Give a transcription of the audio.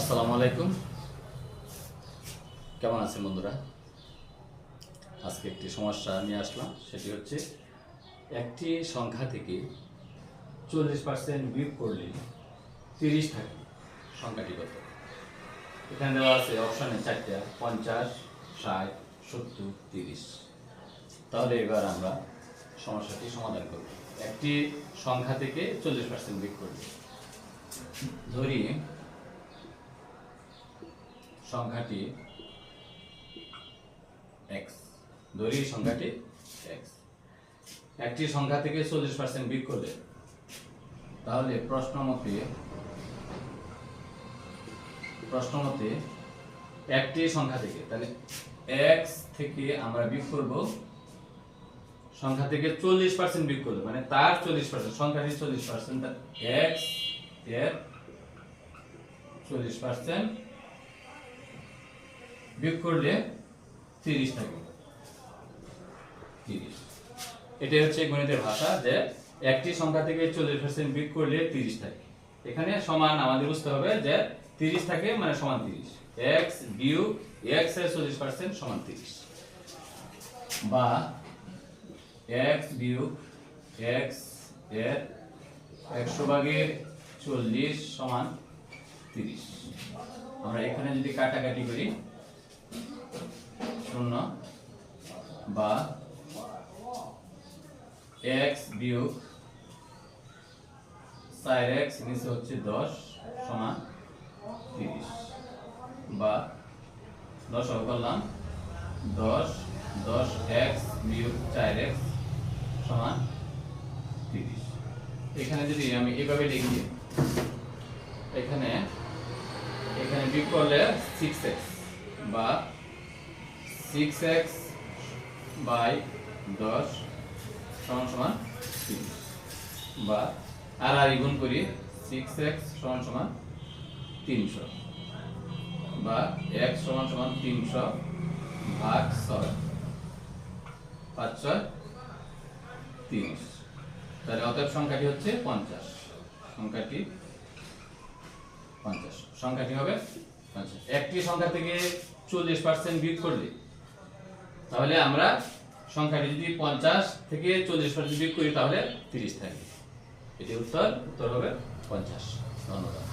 আসসালামু আলাইকুম। কেমন আছেন বন্ধুরা? আজকে একটি সমস্যা নিয়ে আসলাম, সেটি হচ্ছে একটি সংখ্যা থেকে 40% বিয়োগ করলে 30 থাকে। সংখ্যাটি কত? এখানে দেওয়া আছে অপশানে 4টা, 50, 60, 70, 30। তাহলে এবার আমরা সমস্যাটি সমাধান করব। একটি সংখ্যা থেকে 40% বিয়োগ করলে, ধরি সংখ্যাটি x, ধরি সংখ্যাটি x। একটি সংখ্যা থেকে 40% বিয়োগ করলে, তাহলে প্রশ্ন মতে একটি সংখ্যা থেকে, তাহলে x থেকে আমরা বিয়োগ করব, সংখ্যা থেকে 40% বিয়োগ করব, মানে তার 40%, সংখ্যাটি 40%, তার x এর 40% বিয়োগ করলে 30 থাকে। 30, এটাই হচ্ছে গণিতের ভাষা, যে একটি সংখ্যা থেকে 40% বিয়োগ করলে 30 থাকে। এখানে সমান আমাদের বুঝতে হবে যে 30 থাকে মানে সমান 30, x বিয়োগ x এর 40% সমান 30, বা x বিয়োগ x এর 100/40 সমান 30। আমরা এখানে যদি কাটাকাটি করি, 0 বা x বিয়োগ 4x নিচে হচ্ছে 10 সমান 30, বা 10 করলাম 10x বিয়োগ 4x সমান 30। এখানে যদি আমি এভাবে লিখি, এখানে বিয়োগ করলে 6x, বা 6x বাই 10 সমান 30, বা আর গুণ করি 6x সমান 300, বা x সমান 300 ভাগ 6, 5 6 30। তাহলে অতএব সংখ্যাটি হচ্ছে 50। সংখ্যাটি হবে 50। একটি সংখ্যা থেকে 40% বিয়োগ করলে, তাহলে আমরা সংখ্যাটি যদি 50 থেকে 40% বিয়োগ করি, তাহলে 30 থাকে। এটি উত্তর হবে 50। ধন্যবাদ।